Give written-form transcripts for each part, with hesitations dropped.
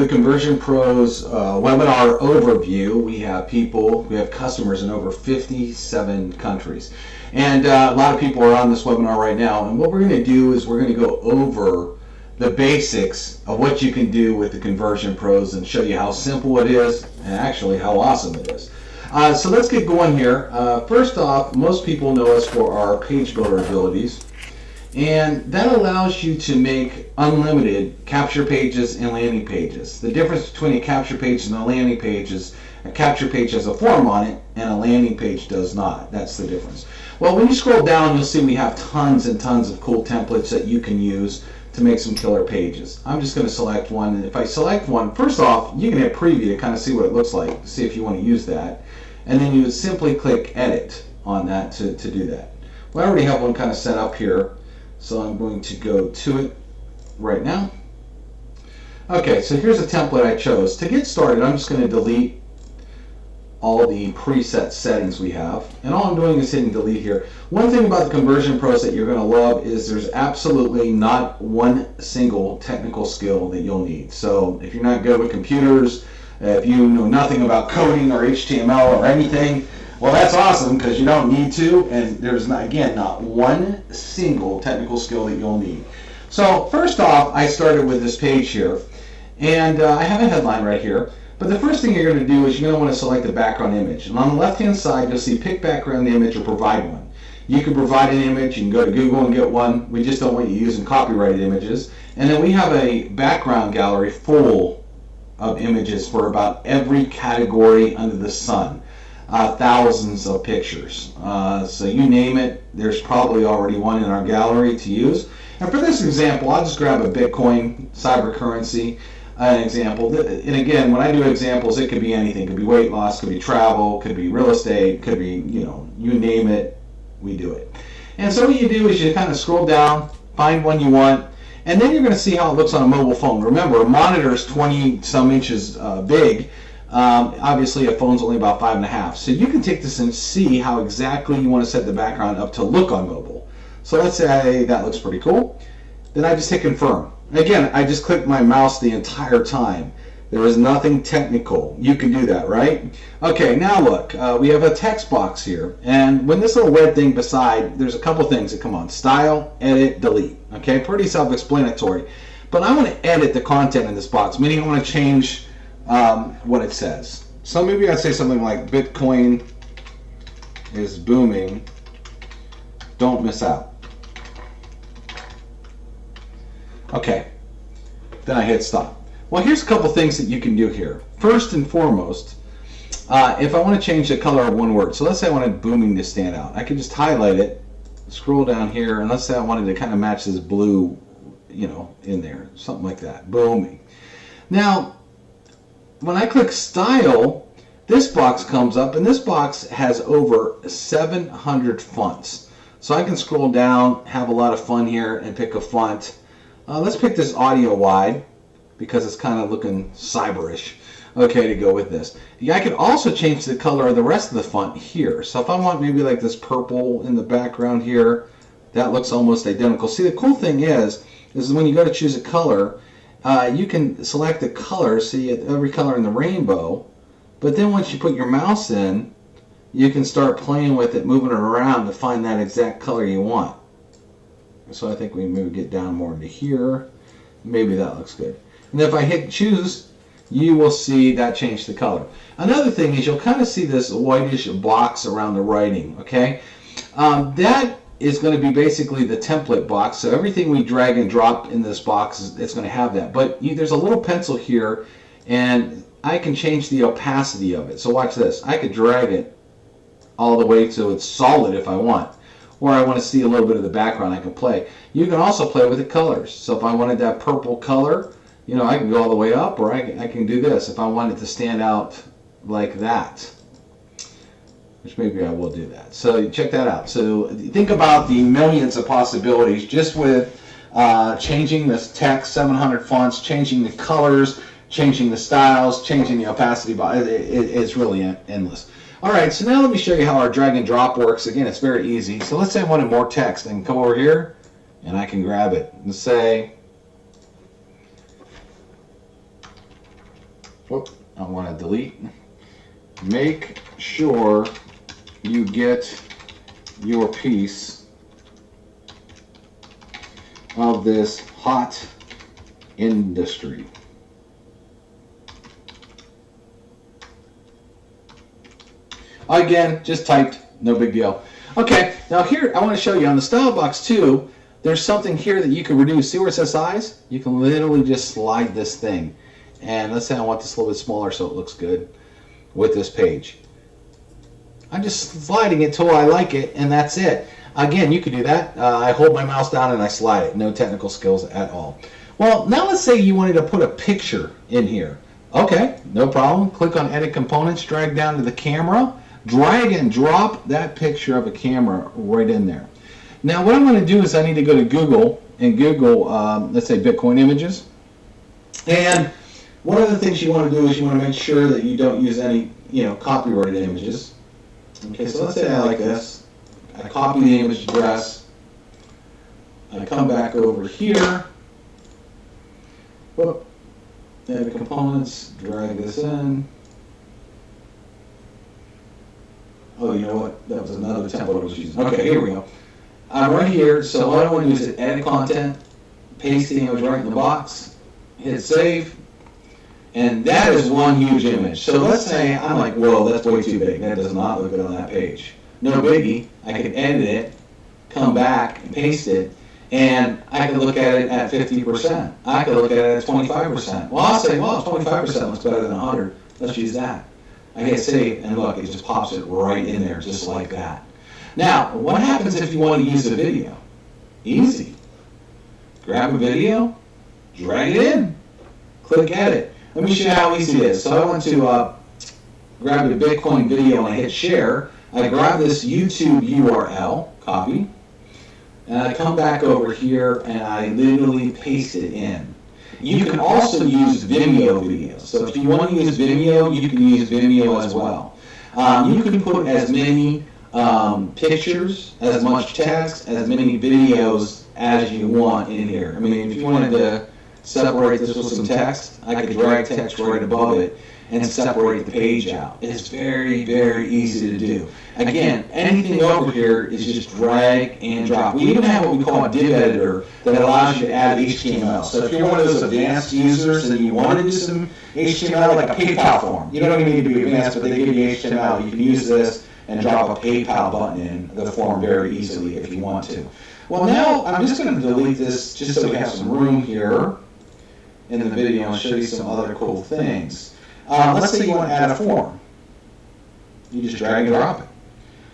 the Conversion Pros webinar overview. We have customers in over 57 countries. And a lot of people are on this webinar right now. And what we're going to do is we're going to go over the basics of what you can do with the Conversion Pros and show you how simple it is and actually how awesome it is. So let's get going here. First off, most people know us for our page builder abilities. And that allows you to make unlimited capture pages and landing pages. The difference between a capture page and a landing page is a capture page has a form on it and a landing page does not. That's the difference. Well, when you scroll down, you'll see we have tons and tons of cool templates that you can use to make some killer pages. I'm just going to select one. And if I select one, first off, you can hit preview to kind of see what it looks like, see if you want to use that. And then you would simply click edit on that to do that. Well, I already have one kind of set up here. So I'm going to go to it right now. Okay, so here's a template I chose. To get started, I'm just going to delete all the preset settings we have. And all I'm doing is hitting delete here. One thing about the Conversion Pros that you're going to love is there's absolutely not one single technical skill that you'll need. So if you're not good with computers, if you know nothing about coding or HTML or anything, well, that's awesome because you don't need to, and there's not one single technical skill that you'll need. So first off, I started with this page here, and I have a headline right here. But the first thing you're going to do is you're going to want to select the background image. And on the left-hand side, you'll see pick background image or provide one. You can provide an image. You can go to Google and get one. We just don't want you using copyrighted images. And then we have a background gallery full of images for about every category under the sun. Thousands of pictures. So you name it, there's probably already one in our gallery to use. And for this example, I'll just grab a Bitcoin cyber currency example. And again, when I do examples, it could be anything. It could be weight loss, could be travel, could be real estate, could be, you name it, we do it. And so what you do is you kind of scroll down, find one you want, and then you're going to see how it looks on a mobile phone. Remember, a monitor is 20 some inches big. Obviously a phone's only about 5.5, so you can take this and see how exactly you want to set the background up to look on mobile. So let's say that looks pretty cool. Then I just hit confirm. Again, I just clicked my mouse the entire time. There is nothing technical. You can do that, right? Okay, now look, we have a text box here, and when this little red thing beside, there's a couple things that come on: style, edit, delete. Okay, pretty self-explanatory. But I want to edit the content in this box, meaning I want to change what it says. So maybe I'd say something like Bitcoin is booming, don't miss out. Okay, then I hit stop. Well, here's a couple things that you can do here. First and foremost, if I want to change the color of one word, so let's say I wanted booming to stand out, I could just highlight it, scroll down here, and let's say I wanted to kind of match this blue, in there, something like that, booming. Now, when I click style, this box comes up, and this box has over 700 fonts. So I can scroll down, have a lot of fun here, and pick a font. Let's pick this audio wide because it's kind of looking cyberish. Okay, to go with this. Yeah, I could also change the color of the rest of the font here. So if I want maybe like this purple in the background here, that looks almost identical. See, the cool thing is when you go to choose a color, you can select the color, see every color in the rainbow, but then once you put your mouse in, you can start playing with it, moving it around to find that exact color you want. So I think we maybe get down more into here. Maybe that looks good. And if I hit choose, you will see that change the color. Another thing is you'll kind of see this whitish box around the writing, okay? That is going to be basically the template box. So everything we drag and drop in this box, it's going to have that. But there's a little pencil here, and I can change the opacity of it. So watch this. I could drag it all the way so it's solid if I want. Or I want to see a little bit of the background, I can play. You can also play with the colors. So if I wanted that purple color, I can go all the way up, or I can do this if I want it to stand out like that. Which maybe I will do that. So check that out. So think about the millions of possibilities just with changing this text, 700 fonts, changing the colors, changing the styles, changing the opacity. It's really endless. All right, so now let me show you how our drag and drop works. Again, it's very easy. So let's say I wanted more text. I can come over here and I can grab it and say, Whoop, I want to delete. Make sure you get your piece of this hot industry. Again, just typed, no big deal. Okay, now here I want to show you on the style box too, there's something here that you can reduce. See where it says size? You can literally just slide this thing. And let's say I want this a little bit smaller so it looks good with this page. I'm just sliding it till I like it, and that's it. Again, you can do that. I hold my mouse down and I slide it. No technical skills at all. Well, now let's say you wanted to put a picture in here. Okay, no problem. Click on Edit Components, drag down to the camera, drag and drop that picture of a camera right in there. Now what I'm going to do is I need to go to Google and Google, let's say Bitcoin images. And one of the things you want to do is you want to make sure that you don't use any, copyrighted images. Okay, so let's say I like this. I copy the image address. I come back over here. Whoop. Edit components, drag this in. Oh, you know what? That was another template I was using. Okay, here we go. I'm right here, so what I want to do is edit content, paste the image right in the box, hit save, and that is one huge image. So let's say I'm like, whoa, that's way too big. That does not look good on that page. No biggie. I can edit it, come back, and paste it, and I can look at it at 50%. I can look at it at 25%. Well, I'll say, well, 25% looks better than 100. Let's use that. I hit save, and look, it just pops it right in there, just like that. Now, what happens if you want to use a video? Easy. Grab a video, drag it in, click edit. Let me show you how easy it is. So I want to grab a Bitcoin video and I hit share. I grab this YouTube URL, copy, and I come back over here and I literally paste it in. You can also use Vimeo videos. So if you want to use Vimeo, you can use Vimeo as well. You can put as many pictures, as much text, as many videos as you want in here. I mean, if you wanted to separate this with some text, I could drag text right above it and separate the page out. It's very, very easy to do. Again, anything over here is just drag and drop. We even have what we call a div editor that allows you to add HTML. So if you're one of those advanced users and you want to do some HTML, like a PayPal form, you don't even need to be advanced, but they give you HTML. You can use this and drop a PayPal button in the form very easily if you want to. Well, now I'm just going to delete this just so we have some room here in the video and show you some other cool things. Let's say you want to add a form. You just drag and drop it.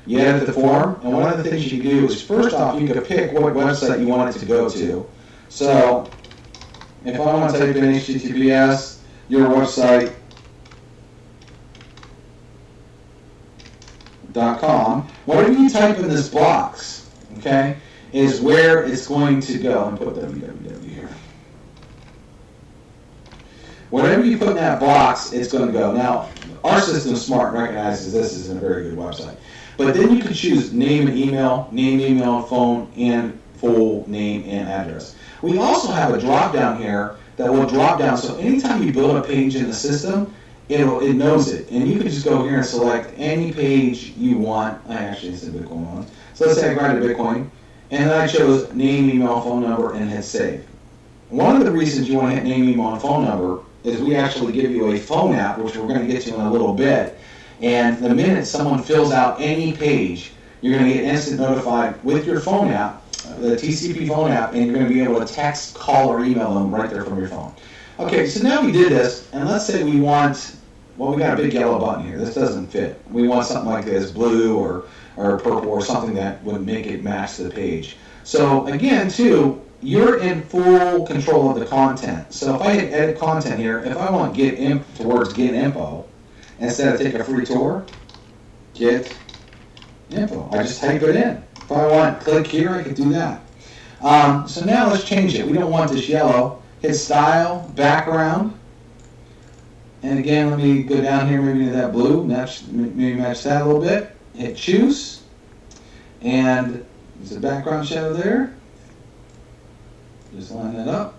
You edit the form, and one of the things you do is, first off, you can pick what website you want it to go to. So, if I want to type in HTTPS, your website, .com, whatever you type in this box, okay, is where it's going to go. I'm going to put www here. Whatever you put in that box, it's going to go. Now, our system is smart and recognizes this is a very good website. But then you can choose name, email, phone, and full name and address. We also have a drop down here that will drop down. So anytime you build a page in the system, it knows it. And you can just go here and select any page you want. I actually said Bitcoin one. So let's say I grabbed a Bitcoin, and then I chose name, email, phone number, and hit save. One of the reasons you want to hit name, email, and phone number is we actually give you a phone app, which we're going to get to in a little bit. And the minute someone fills out any page, you're going to get instant notified with your phone app, the TCP phone app, and you're going to be able to text, call, or email them right there from your phone. Okay, so now we did this, and let's say we want, well, we got a big yellow button here. This doesn't fit. We want something like this, blue or purple, or something that would make it match the page. So again, too, you're in full control of the content. So if I hit edit content here, if I want get info, instead of take a free tour, get info. I just type it in. If I want click here, I could do that. So now let's change it. We don't want this yellow. Hit style, background. And again, let me go down here maybe to that blue. Maybe match that a little bit. Hit choose. And there's a background shadow there. Just line that up.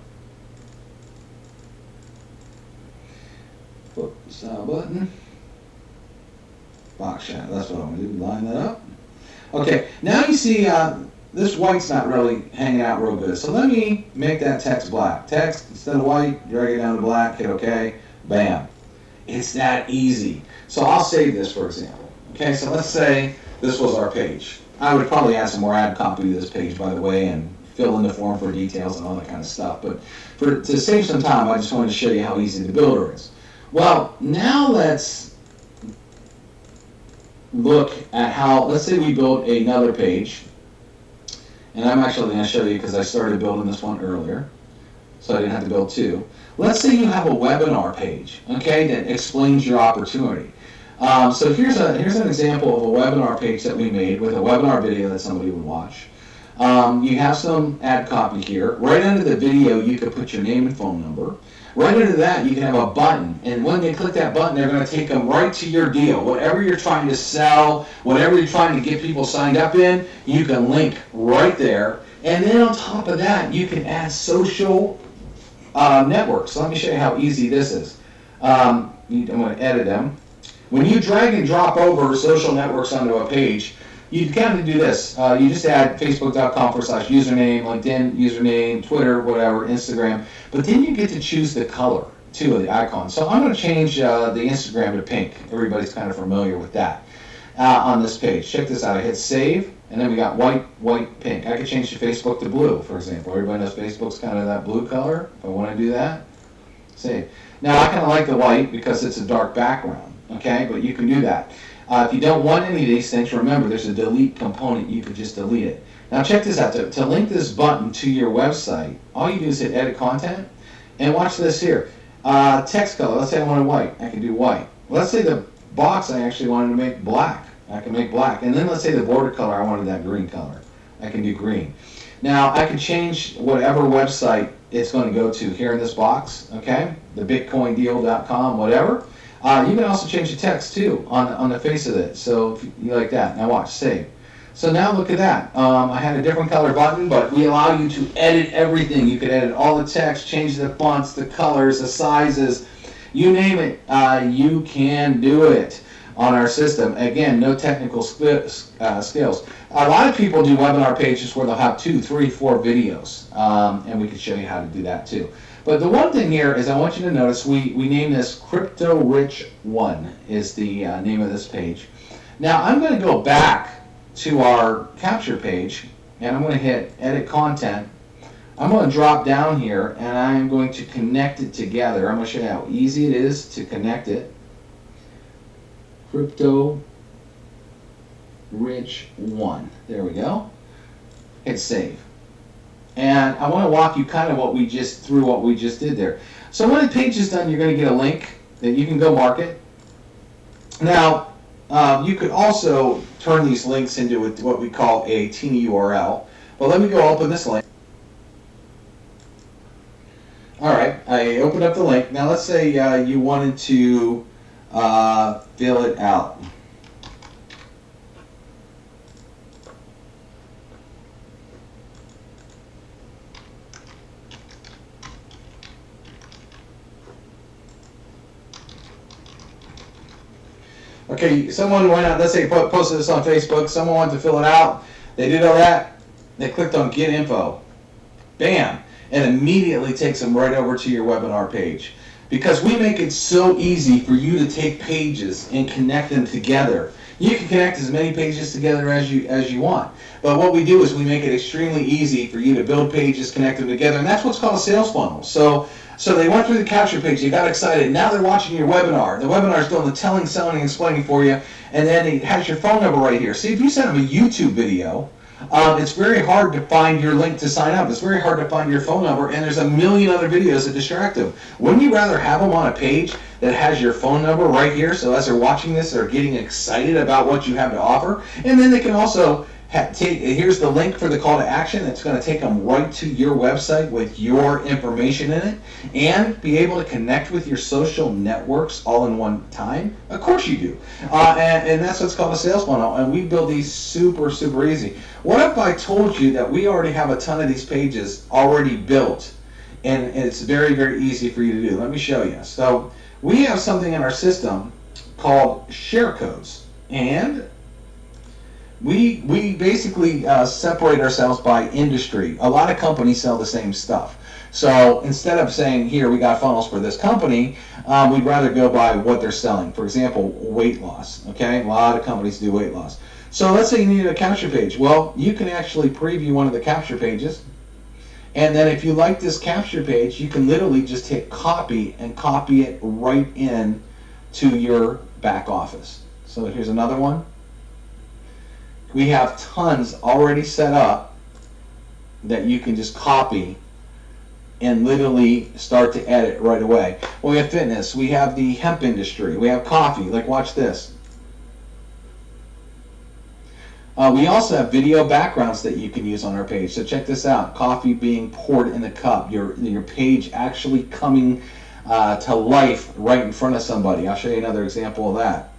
Style button. Box shadow. That's what I'm going to do. Line that up. Okay. Now you see this white's not really hanging out real good. So let me make that text black. Text instead of white, drag it down to black. Hit OK. Bam. It's that easy. So I'll save this, for example. Okay. So let's say this was our page. I would probably add some more ad copy to this page, by the way, and fill in the form for details and all that kind of stuff. But to save some time, I just wanted to show you how easy the builder is. Well, now let's look at how, let's say we build another page. And I'm actually going to show you because I started building this one earlier, so I didn't have to build two. Let's say you have a webinar page, okay, that explains your opportunity. So here's an example of a webinar page that we made with a webinar video that somebody would watch. You have some ad copy here. Right under the video, you could put your name and phone number. Right under that, you can have a button, and when they click that button, they're going to take them right to your deal. Whatever you're trying to sell, whatever you're trying to get people signed up in, you can link right there. And then on top of that, you can add social networks. So let me show you how easy this is. I'm going to edit them. When you drag and drop over social networks onto a page, you kind of do this. You just add facebook.com/username, LinkedIn username, Twitter, whatever, Instagram. But then you get to choose the color, too, of the icon. So I'm going to change the Instagram to pink. Everybody's kind of familiar with that on this page. Check this out. I hit save, and then we got white, white, pink. I could change the Facebook to blue, for example. Everybody knows Facebook's kind of that blue color. If I want to do that, save. Now, I kind of like the white because it's a dark background, okay? But you can do that. If you don't want any of these things, remember there's a delete component. You could just delete it. Now check this out. To link this button to your website, all you do is hit edit content, and watch this here. Text color. Let's say I wanted white. I can do white. Let's say the box I actually wanted to make black. I can make black. And then let's say the border color, I wanted that green color. I can do green. Now I can change whatever website it's going to go to here in this box. Okay, the bitcoindeal.com, whatever. You can also change the text too on the face of it, so if you like that. Now watch, save. So now look at that. I had a different color button, but we allow you to edit everything. You can edit all the text, change the fonts, the colors, the sizes, you name it. You can do it on our system. Again, no technical skills. A lot of people do webinar pages where they'll have 2, 3, 4 videos, and we can show you how to do that too. But the one thing here is I want you to notice we name this Crypto Rich 1 is the name of this page. Now I'm going to go back to our capture page and I'm going to hit edit content. I'm going to drop down here and I'm going to connect it together. I'm going to show you how easy it is to connect it. Crypto Rich 1. There we go. Hit save. And I want to walk you kind of what we just did there. So when the page is done, you're going to get a link that you can go market. Now, you could also turn these links into what we call a teeny URL. But let me go open this link. All right, I opened up the link. Now let's say you wanted to fill it out. Okay, someone went out, let's say posted this on Facebook, someone wanted to fill it out, they did all that, they clicked on Get Info. Bam! And immediately takes them right over to your webinar page. Because we make it so easy for you to take pages and connect them together. You can connect as many pages together as you want. But what we do is we make it extremely easy for you to build pages, connect them together, and that's what's called a sales funnel. So they went through the capture page, they got excited, now they're watching your webinar. The webinar is doing the telling, selling, and explaining for you, and then it has your phone number right here. See, if you send them a YouTube video, it's very hard to find your link to sign up. It's very hard to find your phone number, and there's a million other videos that distract them. Wouldn't you rather have them on a page that has your phone number right here, so as they're watching this, they're getting excited about what you have to offer? And then they can also here's the link for the call to action. It's going to take them right to your website with your information in it, and be able to connect with your social networks all in one time. Of course you do. And that's what's called a sales funnel, and we build these super, super easy. What if I told you that we already have a ton of these pages already built and it's very, very easy for you to do. Let me show you. So we have something in our system called share codes, and we basically separate ourselves by industry. A lot of companies sell the same stuff. So instead of saying, here, we got funnels for this company, we'd rather go by what they're selling. For example, weight loss. Okay, a lot of companies do weight loss. So let's say you need a capture page. Well, you can actually preview one of the capture pages. And then if you like this capture page, you can literally just hit copy and copy it right in to your back office. So here's another one. We have tons already set up that you can just copy and literally start to edit right away. Well, we have fitness, we have the hemp industry, we have coffee. Like, watch this. We also have video backgrounds that you can use on our page. So check this out: coffee being poured in the cup. Your page actually coming to life right in front of somebody. I'll show you another example of that.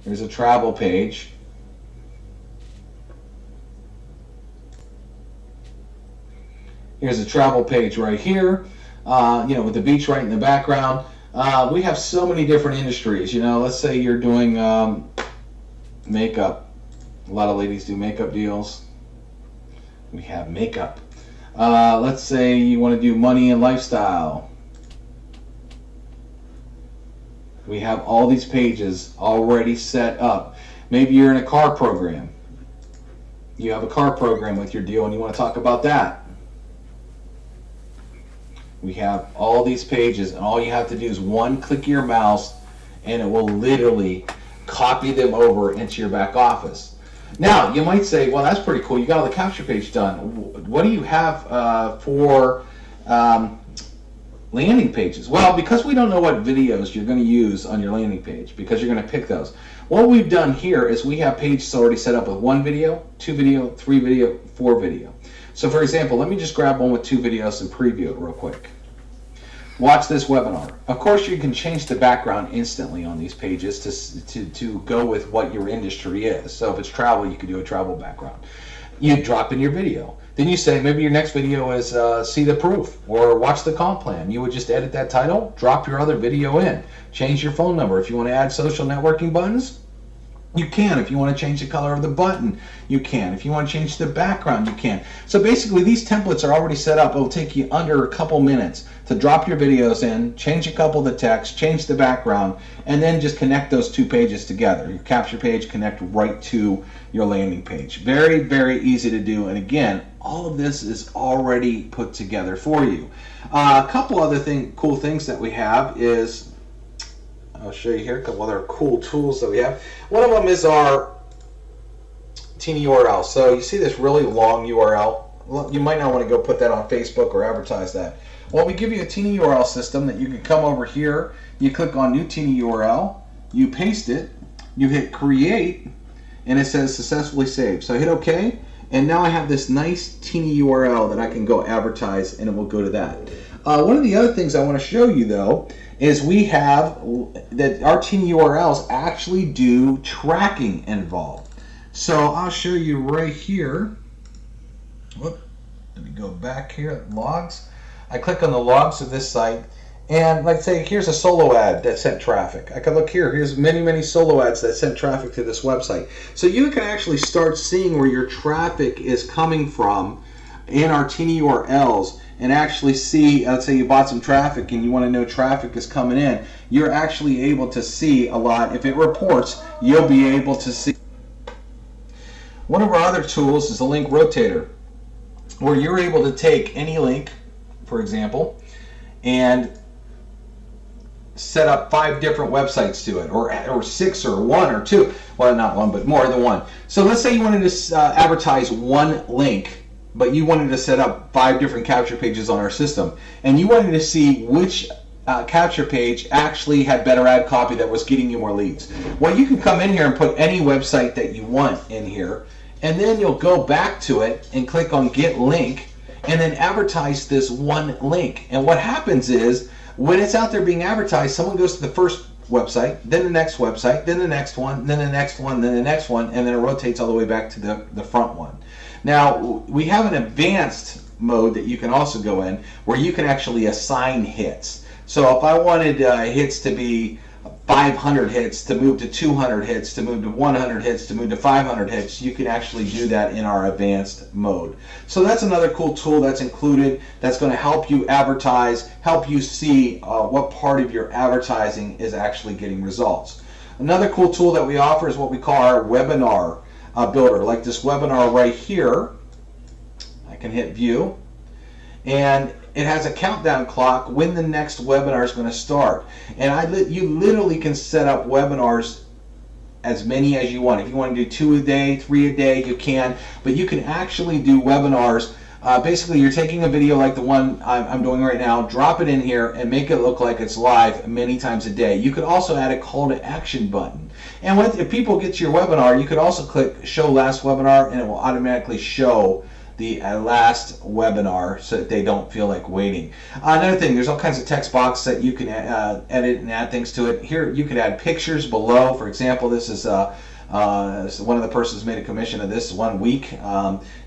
Here's a travel page. Here's a travel page right here, with the beach right in the background. We have so many different industries. Let's say you're doing makeup. A lot of ladies do makeup deals. We have makeup. Let's say you want to do money and lifestyle. We have all these pages already set up. Maybe you're in a car program. You have a car program with your deal and you want to talk about that. We have all these pages, and all you have to do is one click of your mouse and it will literally copy them over into your back office. Now, you might say, well, that's pretty cool. You got all the capture page done. What do you have for landing pages? Well, because we don't know what videos you're going to use on your landing page, because you're going to pick those, what we've done here is we have pages already set up with 1 video, 2 video, 3 video, 4 video. So for example, let me just grab one with 2 videos and preview it real quick. Watch this webinar. Of course, you can change the background instantly on these pages to go with what your industry is. So if it's travel, you can do a travel background. You drop in your video. Then you say, maybe your next video is see the proof or watch the comp plan. You would just edit that title, drop your other video in, change your phone number. If you want to add social networking buttons, you can. If you want to change the color of the button, you can. If you want to change the background, you can. So basically, these templates are already set up. It'll take you under a couple minutes to drop your videos in, change a couple of the text, change the background, and then just connect those 2 pages together. Your capture page connect right to your landing page. Very, very easy to do. And again, all of this is already put together for you. A couple other cool things that we have is, I'll show you here a couple other cool tools that we have. One of them is our teeny URL. So you see this really long URL. You might not want to go put that on Facebook or advertise that. Well, we give you a teeny URL system that you can come over here. You click on new teeny URL. You paste it. You hit create, and it says successfully saved. So I hit OK, and now I have this nice teeny URL that I can go advertise, and it will go to that. One of the other things I want to show you, though, is we have that our teeny URLs actually do tracking involved. So I'll show you right here. Whoop, let me go back here, logs. I click on the logs of this site, and like say, here's a solo ad that sent traffic. I can look here, here's many, many solo ads that sent traffic to this website. So you can actually start seeing where your traffic is coming from in our teeny URLs, and actually see, let's say you bought some traffic and you want to know traffic is coming in, you're actually able to see a lot. If it reports, you'll be able to see. One of our other tools is a link rotator, where you're able to take any link, for example, and set up 5 different websites to it, or 6 or 1 or 2. Well, not 1, but more than 1. So let's say you wanted to advertise 1 link, but you wanted to set up 5 different capture pages on our system, and you wanted to see which capture page actually had better ad copy that was getting you more leads. Well, you can come in here and put any website that you want in here, and then you'll go back to it and click on get link, and then advertise this 1 link. And what happens is, when it's out there being advertised, someone goes to the first website, then the next website, then the next one, then the next one, then the next one, and then it rotates all the way back to the front one. Now, we have an advanced mode that you can also go in where you can actually assign hits. So if I wanted hits to be 500 hits, to move to 200 hits, to move to 100 hits, to move to 500 hits, you can actually do that in our advanced mode. So that's another cool tool that's included that's going to help you advertise, help you see what part of your advertising is actually getting results. Another cool tool that we offer is what we call our webinar builder, like this webinar right here. I can hit view, and it has a countdown clock when the next webinar is going to start. And you literally can set up webinars as many as you want. If you want to do 2 a day, 3 a day, you can. But you can actually do webinars. Basically, you're taking a video like the one I'm doing right now, drop it in here, and make it look like it's live many times a day. You could also add a call to action button. And if people get to your webinar, you could also click Show Last Webinar, and it will automatically show the last webinar so that they don't feel like waiting. Another thing, there's all kinds of text box that you can edit and add things to it. Here you could add pictures below. For example, this is one of the persons made a commission of this 1 week.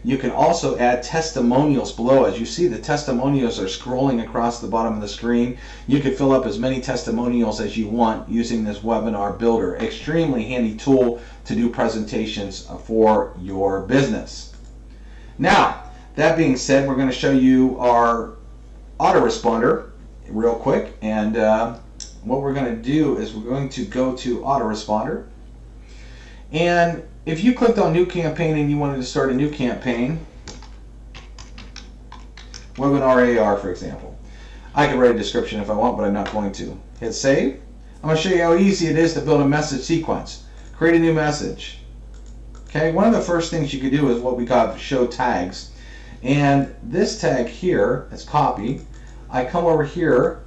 You can also add testimonials below. As you see, the testimonials are scrolling across the bottom of the screen. You can fill up as many testimonials as you want using this webinar builder. Extremely handy tool to do presentations for your business. Now, that being said, we're going to show you our autoresponder real quick. And what we're going to do is we're going to go to autoresponder. And if you clicked on new campaign and you wanted to start a new campaign, webinar AR, for example, I can write a description if I want, but I'm not going to. Hit save. I'm going to show you how easy it is to build a message sequence. Create a new message. Okay, one of the first things you could do is what we call show tags. And this tag here is copy. I come over here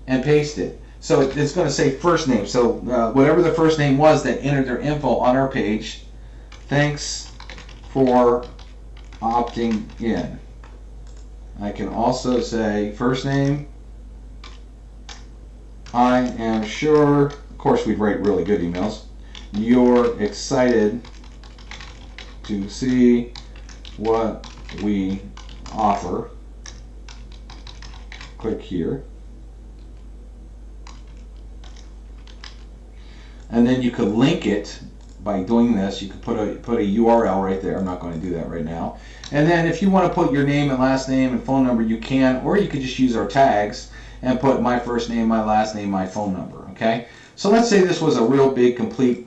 and paste it. So it's going to say first name. So whatever the first name was that entered their info on our page, thanks for opting in. I can also say first name, I am sure, of course we'd write really good emails, you're excited to see what we offer. Click here. And then you could link it by doing this. You could put a URL right there. I'm not going to do that right now. And then if you want to put your name and last name and phone number, you can, or you could just use our tags and put my first name, my last name, my phone number. Okay? So let's say this was a real big, complete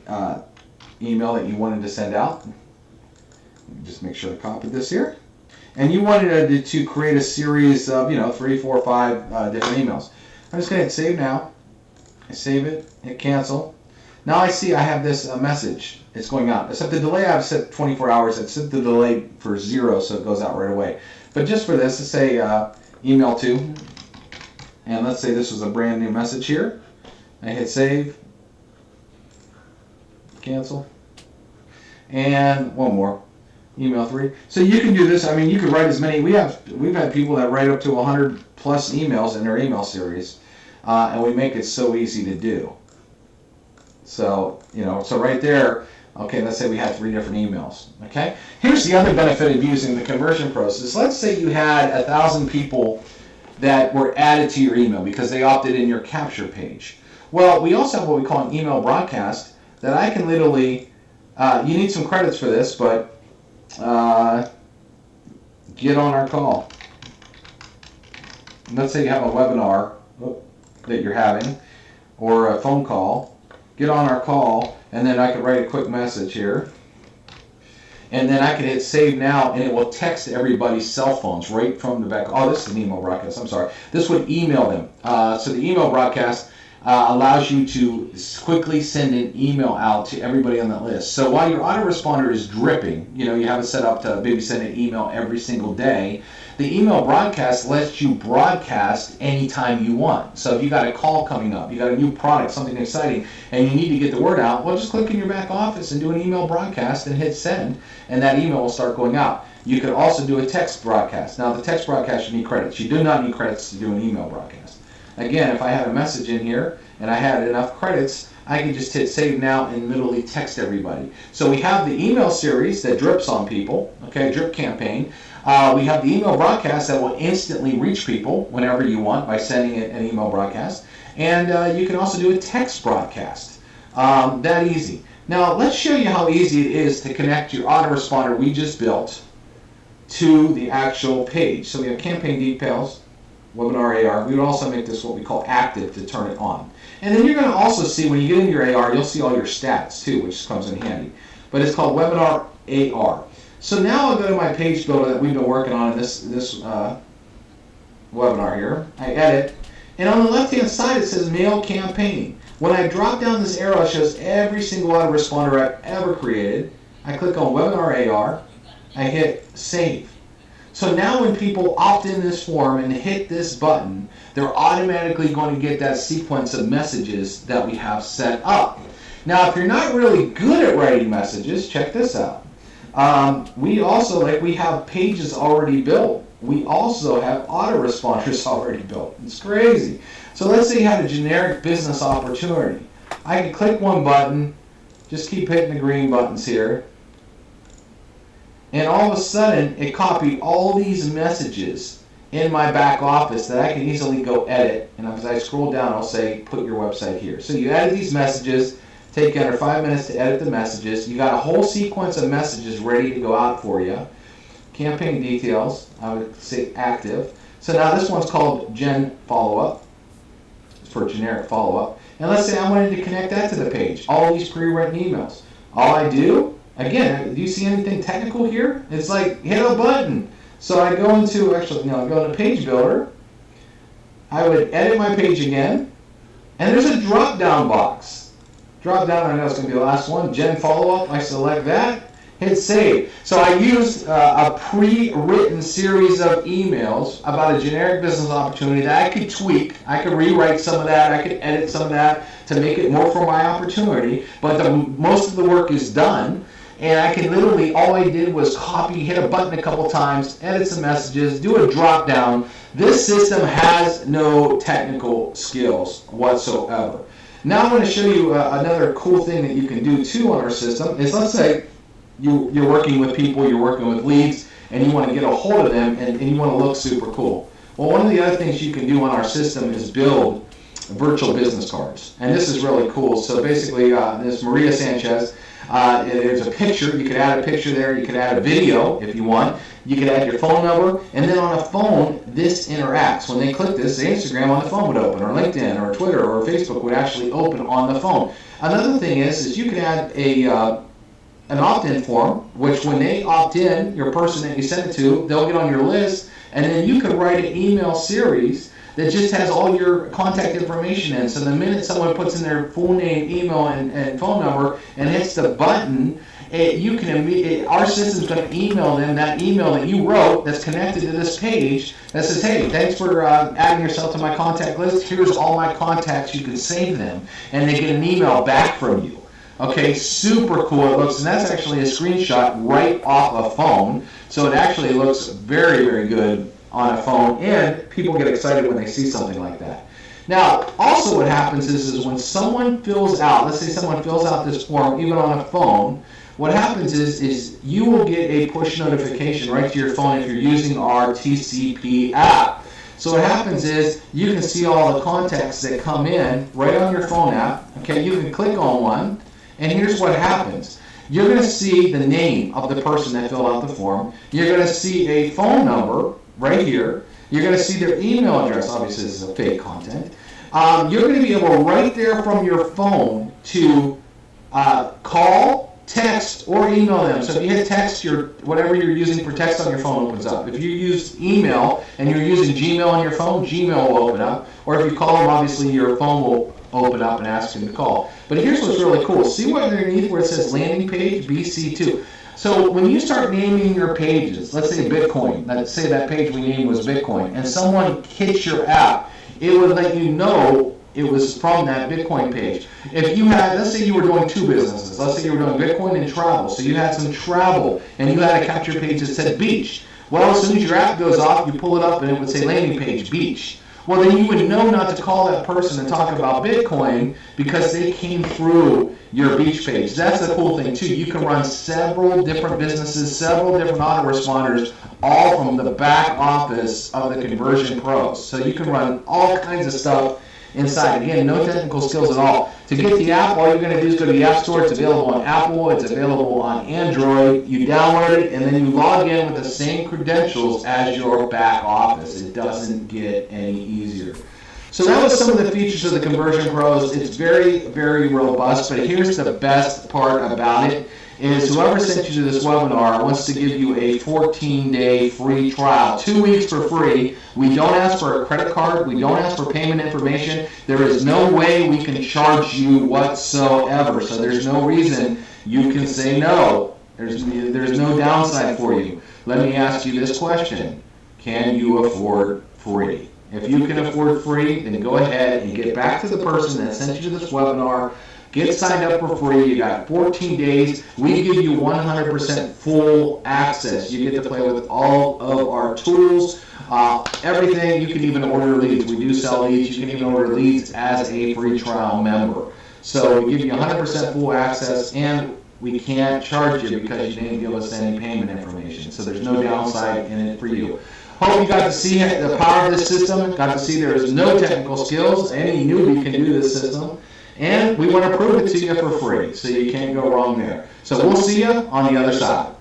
email that you wanted to send out. Just make sure to copy this here. And you wanted to create a series of, 3, 4, 5 different emails. I'm just going to hit save now. I save it, hit cancel. Now I see I have this message. It's going out. Except the delay I've set 24 hours. I've set the delay for 0, so it goes out right away. But just for this, let's say email to. And let's say this was a brand new message here. I hit save, cancel, and one more, email 3. So you can do this. I mean, you could write as many. We've had people that write up to 100 plus emails in their email series, and we make it so easy to do. So so right there. Okay, let's say we had 3 different emails. Okay, here's the other benefit of using the conversion process. Let's say you had 1,000 people that were added to your email because they opted in your capture page. Well, we also have what we call an email broadcast that I can literally, you need some credits for this, but get on our call. Let's say you have a webinar that you're having or a phone call. Get on our call, and then I could write a quick message here. And then I can hit save now, and it will text everybody's cell phones right from the back. Oh, this is an email broadcast. I'm sorry. This would email them. So the email broadcast allows you to quickly send an email out to everybody on that list. So while your autoresponder is dripping, you have it set up to maybe send an email every single day, the email broadcast lets you broadcast anytime you want. So if you got a call coming up, you got a new product, something exciting, and you need to get the word out, well, just click in your back office and do an email broadcast and hit send, and that email will start going out. You could also do a text broadcast. Now, the text broadcast, you need credits. You do not need credits to do an email broadcast. Again, if I had a message in here and I had enough credits, I can just hit save now and literally text everybody. So we have the email series that drips on people, okay, drip campaign. We have the email broadcast that will instantly reach people whenever you want by sending an email broadcast. And you can also do a text broadcast. That easy. Now let's show you how easy it is to connect your autoresponder we just built to the actual page. So we have campaign details, webinar AR. We would also make this what we call active to turn it on. And then you're going to also see when you get into your AR, you'll see all your stats too, which comes in handy. But it's called webinar AR. So now I'll go to my page builder that we've been working on in this webinar here. I edit, and on the left-hand side it says mail campaign. When I drop down this arrow, it shows every single autoresponder I've ever created. I click on webinar AR. I hit save. So now when people opt in this form and hit this button, they're automatically going to get that sequence of messages that we have set up. Now, if you're not really good at writing messages, check this out. We also, like we have pages already built. We also have autoresponders already built. It's crazy. So let's say you had a generic business opportunity. I can click one button, just keep hitting the green buttons here, and all of a sudden it copied all these messages in my back office that I can easily go edit. And as I scroll down, I'll say put your website here. So you edit these messages, take under 5 minutes to edit the messages. You got a whole sequence of messages ready to go out for you. Campaign details, I would say active. So now this one's called Gen Follow-Up. It's for generic follow-up. And let's say I wanted to connect that to the page. All these pre-written emails. All I do, again, do you see anything technical here? It's like hit a button. So I go into, actually, no, I go into Page Builder. I would edit my page again. And there's a drop-down box. Drop down, I know it's going to be the last one. Gen Follow-Up, I select that. Hit save. So I used a pre-written series of emails about a generic business opportunity that I could tweak. I could rewrite some of that. I could edit some of that to make it more for my opportunity. But most of the work is done. And I can literally, all I did was copy, hit a button a couple times, edit some messages, do a drop down. This system has no technical skills whatsoever. Now I'm going to show you another cool thing that you can do too on our system is, let's say you're working with people, you're working with leads, and you want to get a hold of them and you want to look super cool. Well, one of the other things you can do on our system is build virtual business cards. And this is really cool. So basically, this Maria Sanchez, there's a picture. You could add a picture there. You could add a video if you want. You could add your phone number. And then on a phone, this interacts. When they click this, the Instagram on the phone would open, or LinkedIn, or Twitter, or Facebook would actually open on the phone. Another thing is you can add an opt-in form, which when they opt in, your person that you send it to, they'll get on your list, and then you can write an email series that just has all your contact information in. So the minute someone puts in their full name, email, and phone number and hits the button, you can our system's going to email them that email that you wrote that's connected to this page that says, hey, thanks for adding yourself to my contact list. Here's all my contacts. You can save them. And they get an email back from you. Okay, super cool it looks, and that's actually a screenshot right off a phone. So it actually looks very, very good on a phone, and people get excited when they see something like that. Now, also what happens is when someone fills out, let's say someone fills out this form even on a phone, what happens is you will get a push notification right to your phone if you're using our TCP app. So what happens is you can see all the contacts that come in right on your phone app. Okay, you can click on one, and here's what happens. You're going to see the name of the person that filled out the form. You're going to see a phone number right here. You're going to see their email address. Obviously, this is a fake content. You're going to be able right there from your phone to call, text, or email them. So if you hit text, whatever you're using for text on your phone opens up. If you use email and you're using Gmail on your phone, Gmail will open up. Or if you call them, obviously your phone will open up and ask them to call. But here's what's really cool. See what underneath where it says landing page BC2. So when you start naming your pages, let's say Bitcoin, let's say that page we named was Bitcoin, and someone hits your app, it would let you know it was from that Bitcoin page. If you had, let's say you were doing two businesses, let's say you were doing Bitcoin and travel, so you had some travel, and you had a capture page that said beach. Well, as soon as your app goes off, you pull it up and it would say landing page, beach. well, then you would know not to call that person and talk about Bitcoin because they came through your beach page. That's the cool thing too. You can run several different businesses, several different autoresponders, all from the back office of the Conversion Pros. So you can run all kinds of stuff inside. Again, no technical skills at all. To get the app, all you're going to do is go to the App Store. It's available on Apple. It's available on Android. You download it, and then you log in with the same credentials as your back office. It doesn't get any easier. So that was some of the features of the Conversion Pros. It's very, very robust, but here's the best part about it is whoever sent you to this webinar wants to give you a 14-day free trial, 2 weeks for free. We don't ask for a credit card. We don't ask for payment information. There is no way we can charge you whatsoever. So there's no reason you can say no. There's no downside for you. Let me ask you this question. Can you afford free? If you can afford free, then go ahead and get back to the person that sent you to this webinar. Get signed up for free. You got 14 days. We give you 100% full access. You get to play with all of our tools, everything. You can even order leads. We do sell leads. You can even order leads as a free trial member. So we give you 100% full access, and we can't charge you because you didn't give us any payment information. So there's no downside in it for you. Hope you got to see the power of this system. Got to see there is no technical skills. Any newbie can do this system. And we want to prove it to you for free, so you can't go wrong there. So we'll see you on the other side.